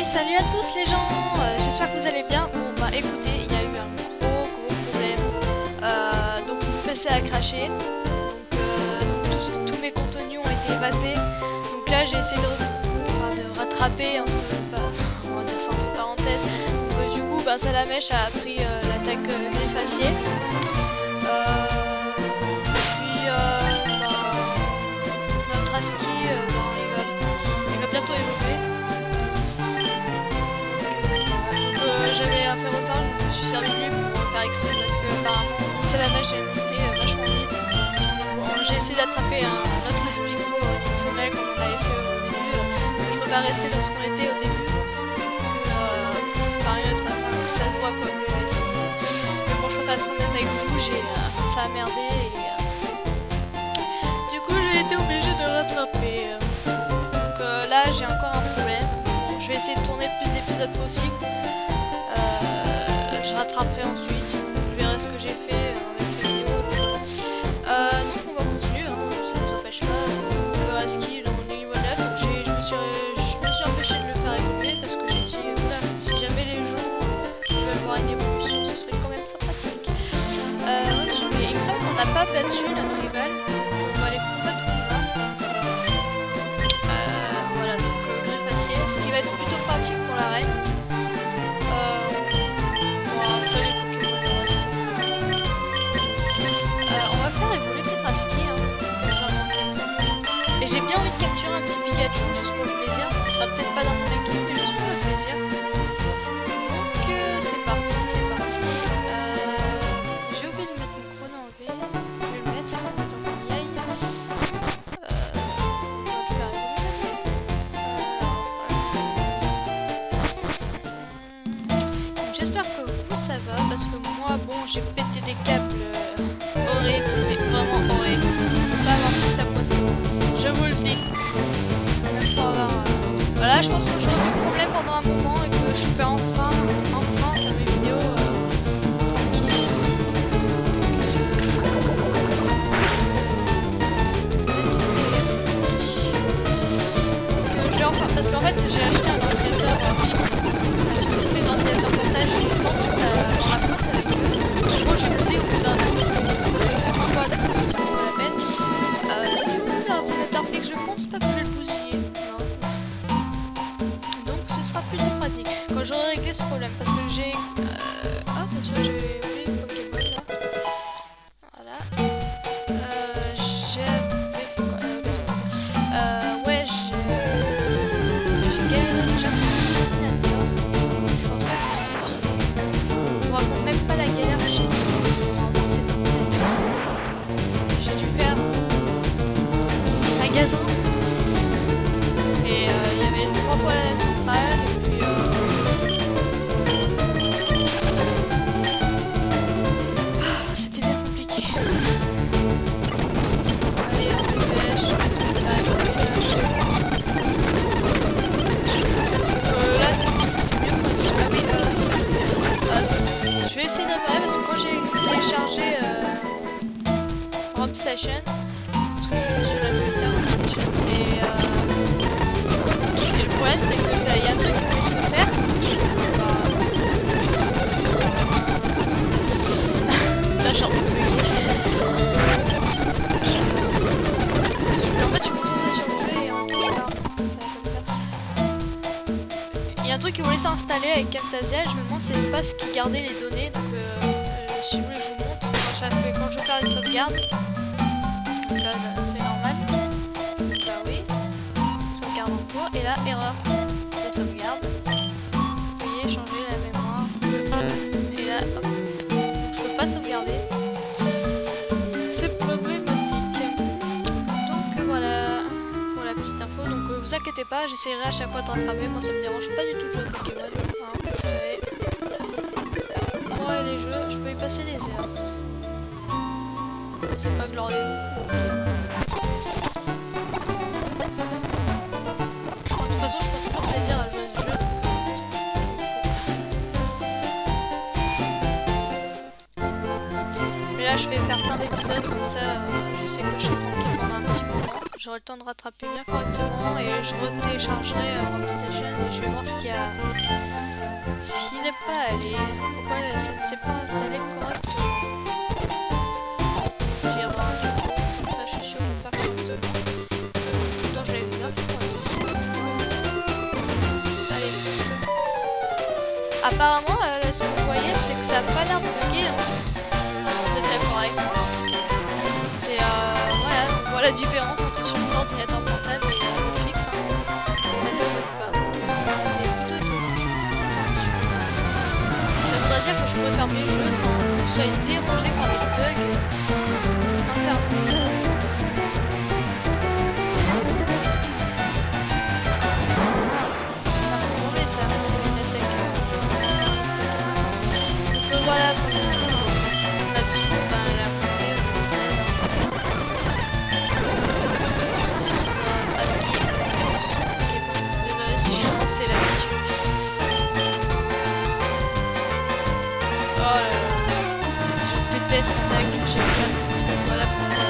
Salut à tous les gens, j'espère que vous allez bien. Bon bah écoutez, il y a eu un gros problème. Donc mon PC a craché. Donc tous mes contenus ont été effacés. Donc là j'ai essayé de rattraper entre, on va dire ça entre parenthèses. Donc, du coup Salamèche a pris l'attaque griffacier. Notre ASCII il va bientôt évoluer. J'avais affaire au sein, je me suis servi de lui pour faire exprès parce que apparemment Salamèche est monté vachement vite. Bon, j'ai essayé d'attraper un autre Aspico, une femelle comme on l'avait fait au début, parce que je préfère rester dans ce qu'on était au début. Ça se voit quoi que j'ai essayé. Mais bon, je préfère être honnête avec vous, ça a merdé et du coup j'ai été obligée de rattraper. Donc là j'ai encore un problème. Bon, je vais essayer de tourner le plus d'épisodes possible. Je rattraperai ensuite, je verrai ce que j'ai fait avec les vidéos. Donc on va continuer, hein, ça ne nous empêche pas. Le ASCII dans le niveau 9, donc je me suis empêché de le faire évoluer parce que j'ai dit, oula, si jamais les gens veulent voir une évolution, ce serait quand même sympathique. Il me semble qu'on n'a pas battu notre rival, donc on va aller combattre là. Voilà, donc griffacier, ce qui va être plutôt pratique pour la reine. Et j'ai bien envie de capturer un petit Pikachu juste pour le plaisir. Il sera peut-être pas dans mon équipe, mais juste pour le plaisir. Donc c'est parti, c'est parti. J'ai oublié de mettre mon chrono en V. Je vais le mettre, en tant qu'on y aille. On va le faire évoluer. Donc j'espère que vous ça va, parce que moi, bon, j'ai pété des câbles horribles, c'était vraiment horrible. Pas avoir plus la poisson. Je vous le dis. Même pour avoir, voilà, je pense que j'aurai plus de problème pendant un moment et que je fais enfin faire mes vidéos tranquilles. Donc je vais enfin, parce qu'en fait j'ai acheté un ordinateur fixe. Parce que tous les ordinateurs portages, j'ai eu le temps que ça dans la course avec eux. Moi j'ai posé au bout d'un an. Je sais pas quoi, d'accord, la peine. Je pense pas que je vais le bousiller. Donc ce sera plutôt pratique quand j'aurai réglé ce problème parce que j'ai ah bah tu vois j'ai oublié le Pokémon là. Voilà. J'avais fait quoi ouais j'ai galéré déjà pour l'ordinateur. Je pense pas que je vais l'utiliser. Je me raconte même pas la galère que j'ai eue dans cet ordinateur. J'ai dû faire 6 magasins. Et il y avait 3 fois la centrale et puis c'était bien compliqué. Allez, on se dépêche. Là c'est mieux quand je je vais essayer d'améliorer parce que quand j'ai téléchargé ROM Station, parce que je joue sur l'émulateur ROM Station, et le problème c'est que y a un truc qui peut se faire. Là j'ai envie de bugger. En fait je suis concentrée sur le jeu et en même temps je parle. Il y a un truc qui voulait s'installer avec Camtasia et je me demande si c'est pas ce qui gardait les données. Donc si vous voulez je vous montre quand je veux faire une sauvegarde. Là c'est normal. Bah oui. Sauvegarde en cours et là erreur de sauvegarde. Vous voyez changer la mémoire. Et là hop. Je peux pas sauvegarder. C'est problématique. Donc voilà pour la petite info. Donc vous inquiétez pas, j'essaierai à chaque fois de rattraper. Moi ça me dérange pas du tout de jouer au Pokémon. Hein, vous savez. Moi et les jeux, je peux y passer des heures. C'est pas glorieux. De toute façon, je prends toujours plaisir à jouer à ce jeu. Mais là, je vais faire plein d'épisodes comme ça. Je sais que je serai tranquille pendant un petit moment. j'aurai le temps de rattraper bien correctement et je retéléchargerai Workstation et je vais voir ce qu'il y a. Ce qui n'est pas allé. Pourquoi ça ne s'est pas installé correctement. J'y reviens du coup. Comme ça, je suis sûr de faire correctement. Pourtant, je l'avais bien fait pour lui. Allez. Apparemment, ce que vous voyez, c'est que ça n'a pas l'air de bugger. Hein. Vous êtes d'accord avec moi? C'est voilà, on voit la différence entre sur l'ordinateur portable et le fixe. Hein. Ça ne bug pas. C'est plutôt étonnant, je trouve. Ça voudrait dire que je peux faire mes jeux sans que je sois dérangé par des bugs infernaux. Ça m'a prouvé ça, c'est une attaque. Donc voilà, là-dessus, ben, la montée de 13. À ce qui est désolé si j'ai avancé là-dessus. Oh là là, je déteste l'attaque, j'aime ça. Voilà pourquoi.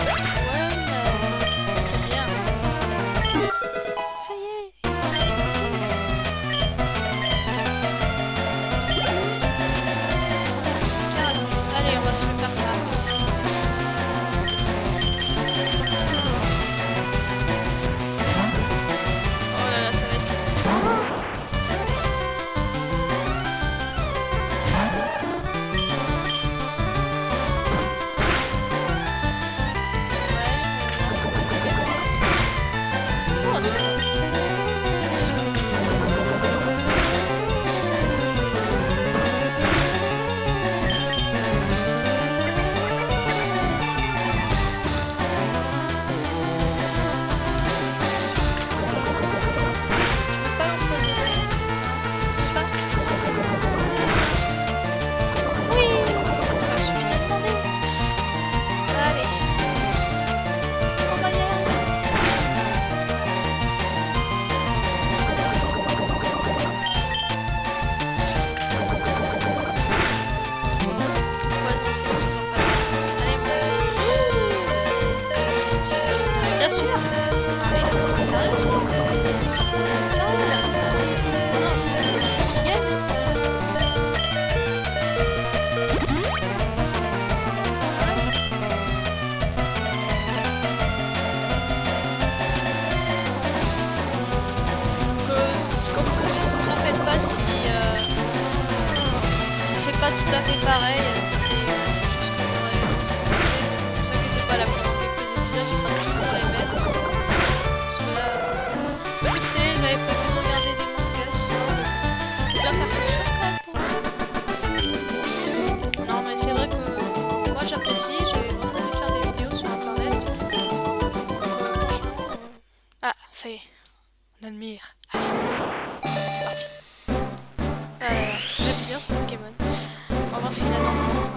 Ouais, très bien. Ça y est. Caramus. Allez, on va se le faire Caramus. Oh là là, ça va être... Bien sûr. Allez, sérieusement. Sérieux là. Non, je gagne. Comme je vous dis, ne vous en faites pas si c'est pas tout à fait pareil. C'est juste que ne vous inquiétez pas, là pendant quelques épisodes, ce sera toujours les mêmes. Parce que là, je sais, j'avais prévu de regarder des mangas ce soir. Il faut bien faire quelque chose quand même pour... Non mais c'est vrai que moi j'apprécie, j'avais vraiment envie de faire des vidéos sur internet. Franchement... Ah, ça y est, on admire. Allez, c'est parti. J'aime bien ce Pokémon. On va voir ce qu'il a dans le ventre.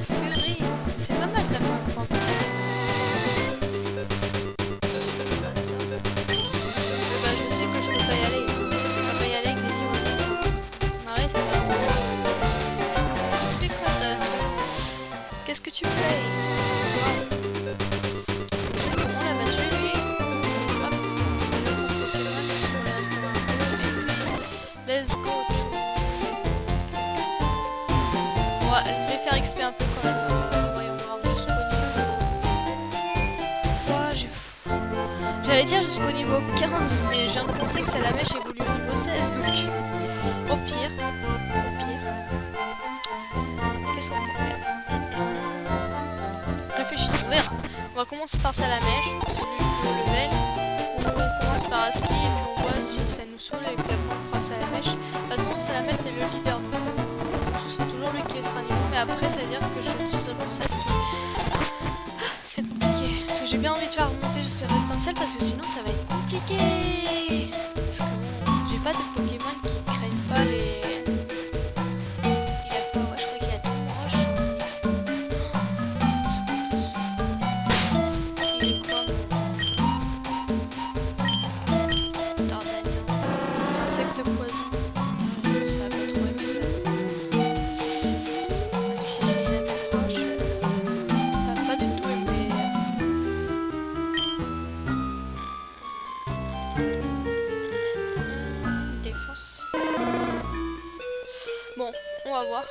Fury, c'est pas mal ça pour un point. Je sais que je peux pas y aller. Je peux pas y aller avec des niveaux 10. Non, ouais, c'est vrai. Tu fais quoi, toi? Qu'est-ce que tu fais? Comment on l'a battu, lui? Hop. Le centre Pokémon, je vais rester un peu. Et puis, let's go. On va les faire XP un peu quand même. Voyons voir jusqu'au niveau. Ouah, j'allais dire jusqu'au niveau 15, mais je viens de penser que la mèche évolue au niveau 16, donc au pire, qu'est-ce qu'on peut faire? Réfléchissons, on verra. On va commencer par Salamèche, celui de level, ou on commence par Aski, et puis on voit si ça nous saoule, et puis après on fera Salamèche. De toute façon, Salamèche c'est le leader, donc ce sera toujours lui qui sera niveau, mais après ça veut dire que je lance Aski. C'est compliqué, parce que j'ai bien envie de faire remonter jusqu'à Rétentiel parce que sinon ça va être compliqué. Parce que j'ai pas de Pokémon qui craignent pas insecte de poison. Ça va pas trop aimer ça. Même si c'est une attaque proche. Ça va pas du tout aimer. Défense. Bon, on va voir.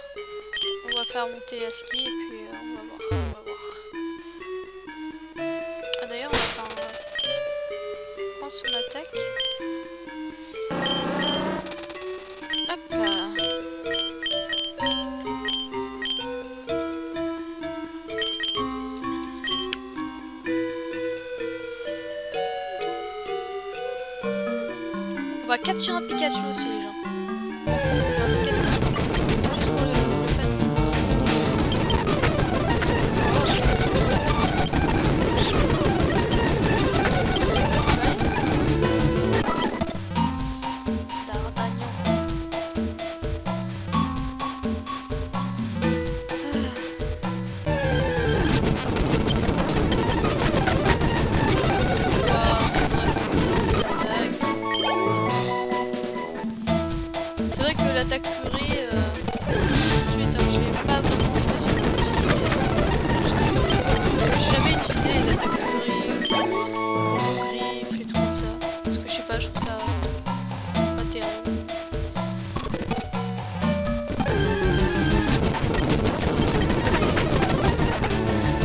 On va faire monter à ski et puis on va voir. Ah d'ailleurs, on va faire prendre son attaque. Hop là. On va capturer un Pikachu aussi les gens. J'ai un Pikachu. Juste pour le fun. L'attaque furie, tout de suite, hein, je l'ai pas vraiment spécialement utilisé. J'ai jamais utilisé l'attaque furie, combo griffe, les trucs comme ça. Parce que je sais pas, je trouve ça pas terrible.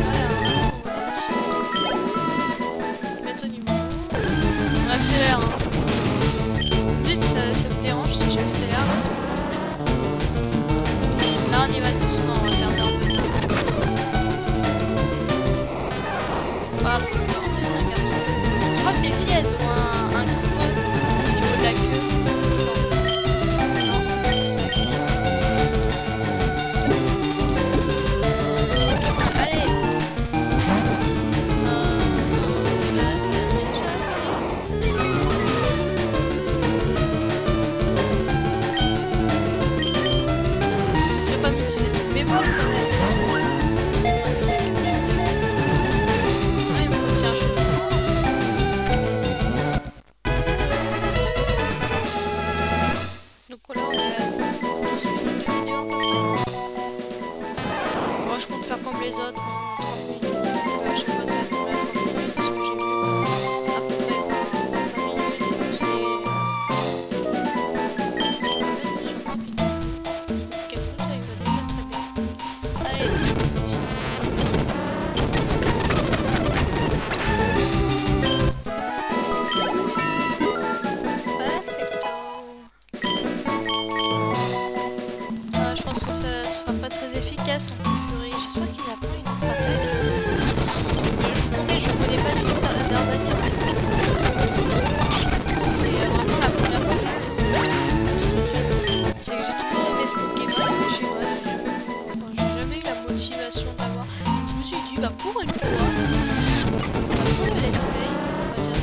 Voilà, bientôt niveau 11. On accélère, hein. Vite, ça me dérange si j'accélère parce que là on y va doucement, on va faire d'armes. Voilà, en plus c'est un garçon. Je crois que les filles elles ont un creux au niveau de la queue. Non, c'est la fille. Allez. Je compte faire comme les autres, hein, 30 minutes. À chaque fois, c'est à 30 minutes. Parce que j'ai vu à peu près 25 minutes. Et plus les. Sur moi, Pikachu, ça il va déjà très bien. Allez, je pense que ça sera pas très efficace non plus. J'espère qu'il apprend une autre attaque. Je vous promets, je connais pas du tout Dardania. C'est vraiment la première fois que je joue. C'est que j'ai toujours aimé ce Pokémon, mais j'ai jamais eu la motivation d'avoir. Je me suis dit, bah pour une fois, on va prendre le let's play. On va dire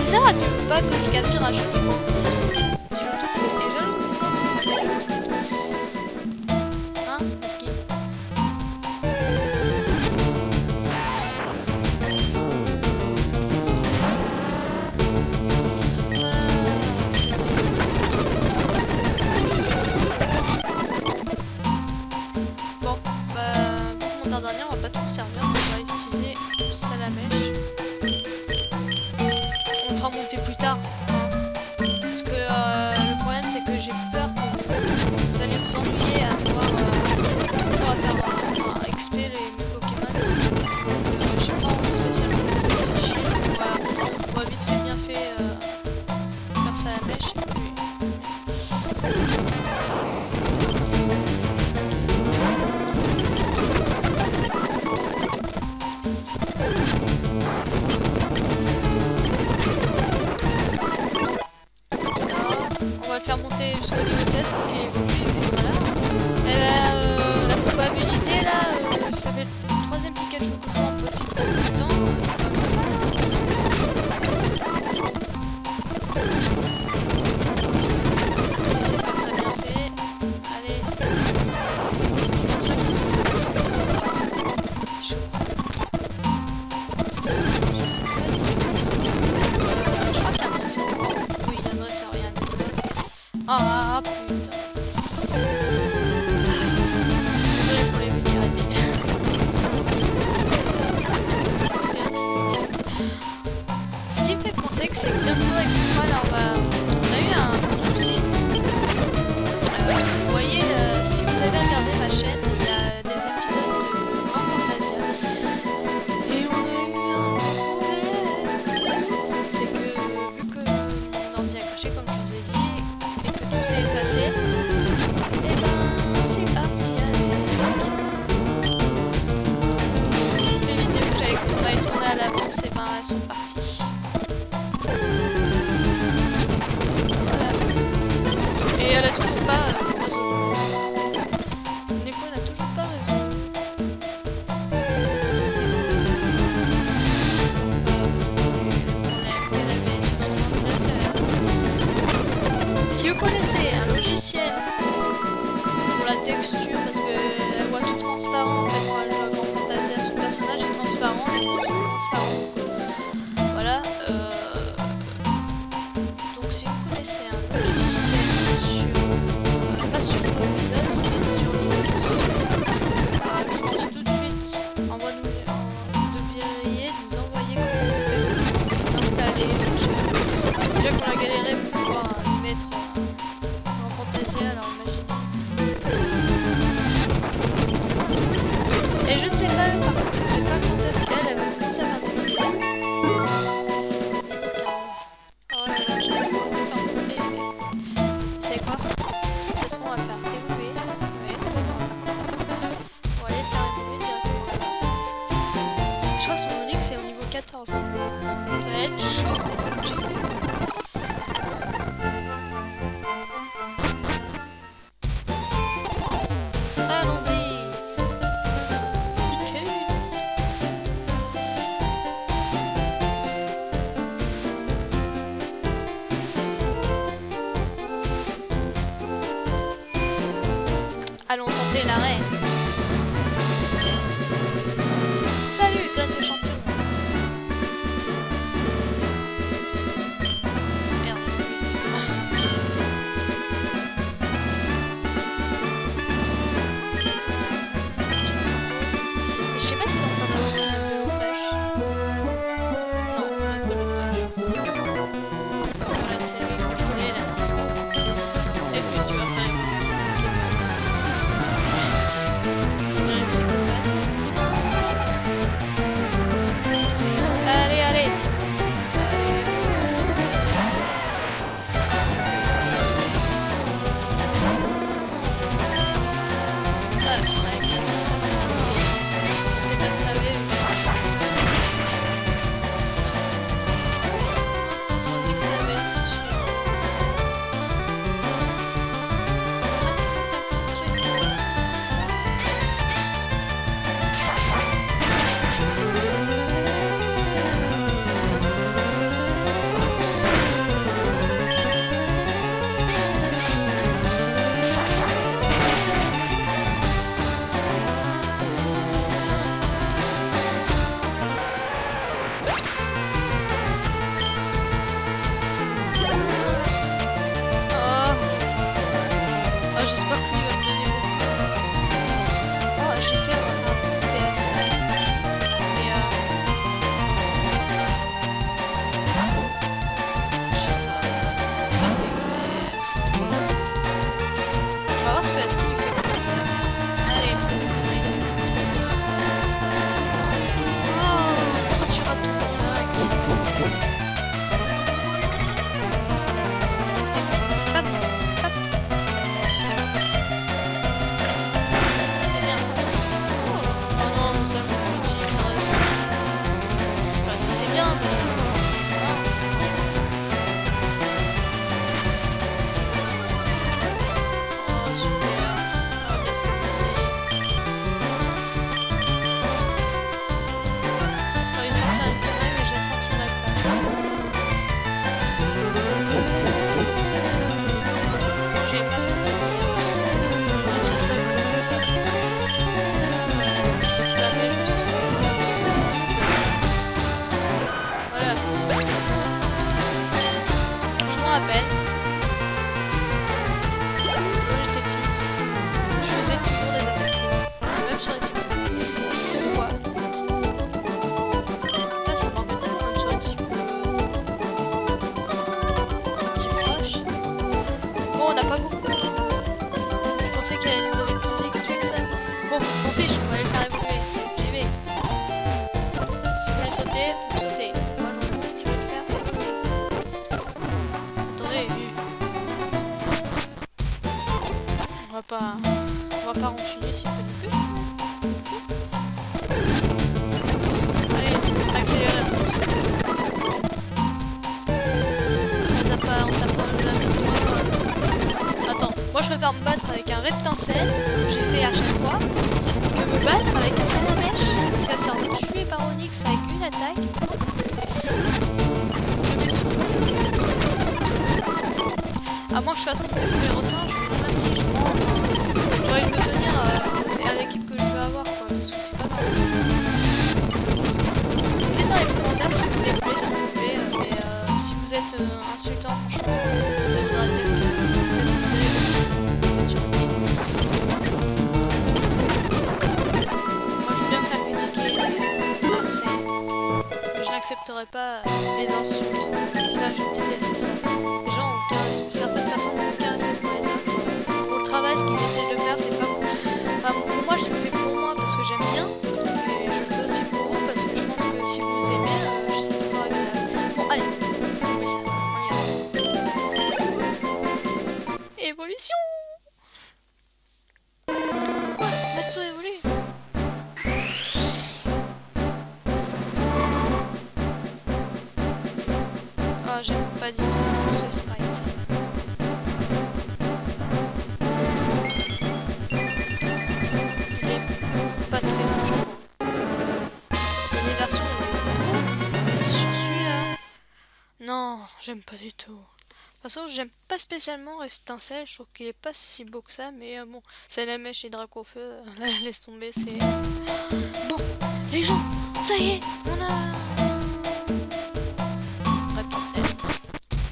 C'est ça, tu veux pas que je capture à chaque niveau. Dis-le tout de suite, déjà, c'est ça. Hein, parce qu'il... Bon, bah, pour mon Dardania, on va pas trop servir, on va utiliser Salamèche. On fera monter plus tard. Hein. connaissez un logiciel pour la texture parce qu'elle voit tout transparent en fait quand elle joue à Grand Fantasia, son personnage est transparent, les coups sont transparents. Voilà. Donc si vous connaissez un logiciel sur pas sur Windows mais sur Linux, je vous dis tout de suite en mode devriez nous envoyer comment on fait l'installer. Déjà qu'on a galéré pour pouvoir le mettre en Fantasia, alors imaginez. Et je ne sais pas, par contre, je ne sais pas quand est-ce qu'elle va commencer à faire des vidéos. 15. Oh là là, j'arrive pas à me faire monter. Vous savez quoi? Ce soir, on va faire évoluer. Oui, on va faire comme ça. On va aller faire évoluer directement. Je crois que son Onyx c'est au niveau 14. Ça va être chaud. Allons-y. Allons tenter l'arrêt. Salut, graine de champion. Merde. Je sais pas si dans sa version il y a de l'eau fraîche. Non, il y a de l'eau fraîche. Voilà, c'est lui que je voulais là. Et puis tu vas faire. Allez, allez. Alors, on a une facile. C'est pas stavé. Tandis que ça va être chiant. J'espère que lui va me donner beaucoup. Oh, j'essaie de faire un TSS. Mais je sais pas. Je vais faire. On va voir ce qu'il fait. Allez. Oh, pourquoi tu rates ton attaque? C'est pas bon. On n'a pas beaucoup. Je pensais qu'il allait nous donner plus d'XP que ça. Bon, on fiche, on va aller le faire évoluer. J'y vais. Si vous voulez sauter, vous sautez. Moi non, je vais le faire évoluer. Attendez. On va pas renchiner s'il peut nous plus. Allez, accélérez la course. On s'approche de la victoire. Moi je préfère me battre avec un reptincelle, j'ai fait à chaque fois, que me battre avec un salamèche qui va se faire tuer par Onyx avec une attaque. Je m'essouffle. À moins que je fasse mon test numéro 5, je vais le même si je prends. J'ai envie de me tenir à l'équipe que je veux avoir, quoi, parce que c'est pas mal. Mettez dans les commentaires si vous voulez play, s'il vous plaît, mais si vous êtes insultant, franchement, ça voudra dire que vous êtes moi je veux bien me faire critiquer, mais ça y est. Je n'accepterai pas les insultes. Ça, je déteste ça. Les gens ont certaines personnes n'ont aucun respect pour les autres. Pour le travail, ce qu'ils essaient de faire, c'est pas bon. Enfin, pour moi, je le fais pour moi parce que j'aime bien. Et je le fais aussi pour vous parce que je pense que si vous aimez, c'est toujours agréable. Bon, allez, on fait ça. On y va. Évolution. Quoi? Mettre sur évoluer? Ah, j'aime pas du tout ce sprite. Il est pas très bon, je trouve. Il y a des versions sur celui-là. Non, j'aime pas du tout. De toute façon, j'aime pas spécialement Étincelle, je trouve qu'il est pas si beau que ça, mais bon, c'est la mèche et Dracofeu, laisse tomber, c'est... Bon, les gens, ça y est, on a... Reptincelle.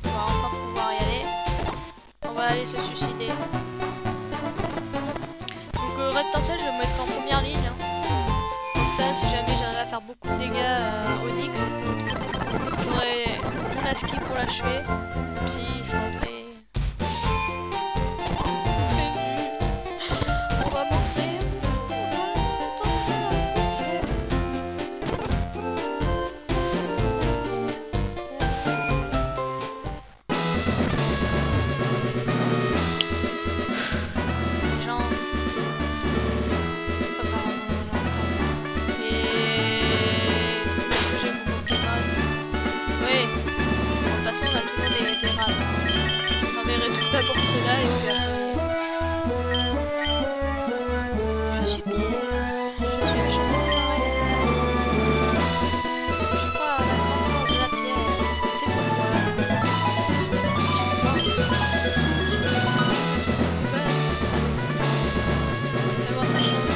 On va enfin pouvoir y aller. On va aller se suicider. Donc Reptincelle, je le mettrai en première ligne. Hein. Comme ça, si jamais j'arrive à faire beaucoup de dégâts à Onyx, j'aurai mon Aski pour l'achever. Même si ça va très nul. On va montrer. D'abord cela et puis je suis bien, je suis la championne. Je crois à la grande force de la pierre, c'est pourquoi je me mais bon, ça change.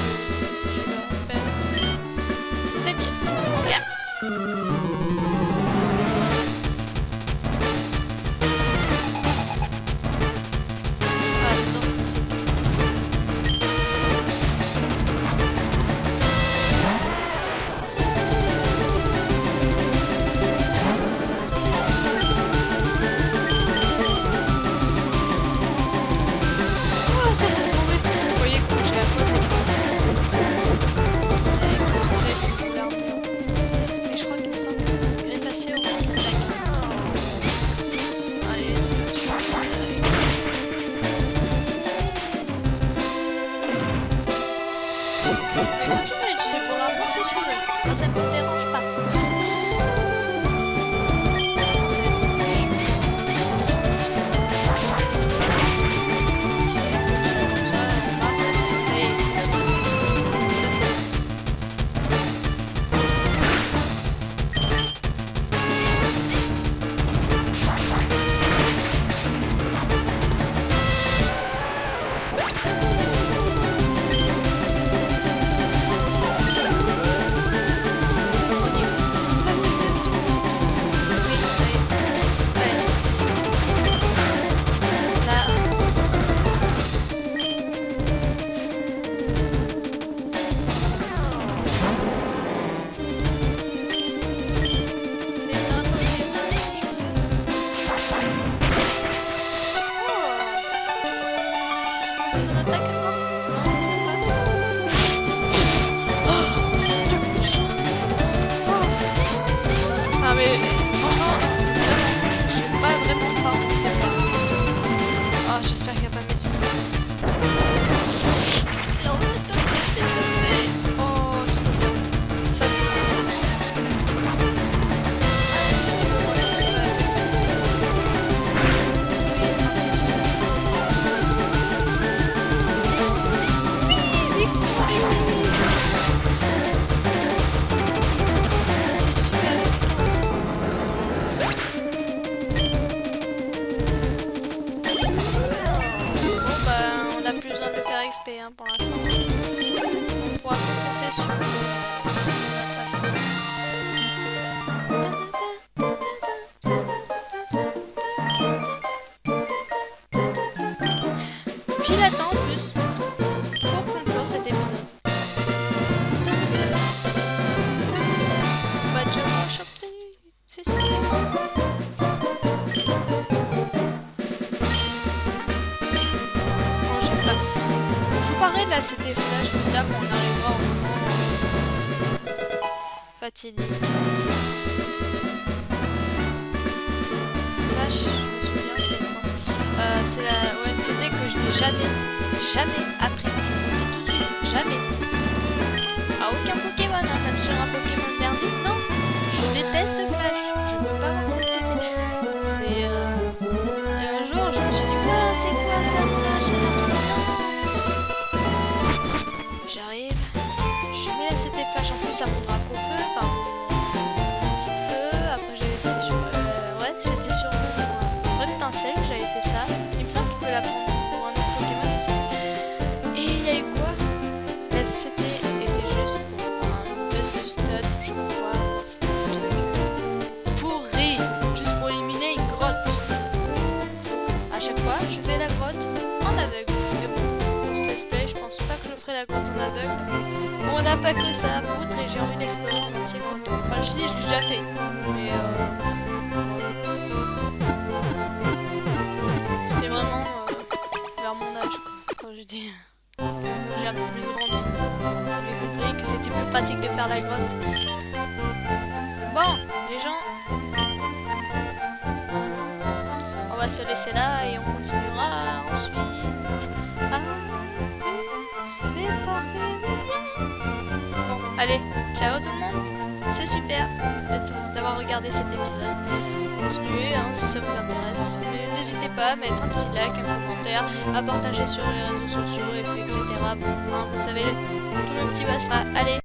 Je me rappelle. Très bien, on regarde. Ça me dérange pas. XP hein, pour l'instant. On pourra compter sur notre ascendant. Pile à temps en plus pour conclure cet épisode. Badge rush obtenu, c'est super. Oh, j'aime pas. Je vous parlais de la CT Flash, je vous tape, on arrivera au moment fatidique. Flash, je me souviens, c'est quoi? C'est la ONCT que je n'ai jamais appris. Je vous le dis tout de suite, jamais. À aucun Pokémon, hein, même sur un Pokémon merdique, non. Je déteste Flash. Je peux pas voir cette CT. C'est un jour, je me suis dit, ouais, c'est quoi ça, Flash? C'est trop bien. J'arrive, je mets la CT Flash. En plus, ça mon drapeau feu, enfin mon petit feu. Après, j'avais fait sur, ouais, j'étais sur Reptincelle, j'avais fait ça. Il me semble qu'il peut la prendre pour un autre Pokémon aussi. Et il y a eu quoi? La CT était juste pour une baisse de stade, je sais pas quoi. C'était un truc pourri, juste pour éliminer une grotte. À chaque fois, je fais la grotte en aveugle. Mais bon, pour ce let's play, je pense pas que je ferai la grotte en aveugle. On n'a pas que ça à foutre et j'ai envie d'explorer en entier grotte. Enfin, je dis, je l'ai déjà fait. Mais c'était vraiment vers mon âge, quoi. Quand j'ai dit j'ai un peu plus grandi. J'ai compris que c'était plus pratique de faire la grotte. Bon, les gens, on va se laisser là et on continuera ensuite. Ah, c'est parti. Bon, allez, ciao tout le monde. C'est super d'avoir regardé cet épisode. Continuez hein, si ça vous intéresse. Mais n'hésitez pas à mettre un petit like, un commentaire, à partager sur les réseaux sociaux et puis etc. Bon, hein, vous savez, tout le petit bastard. Allez.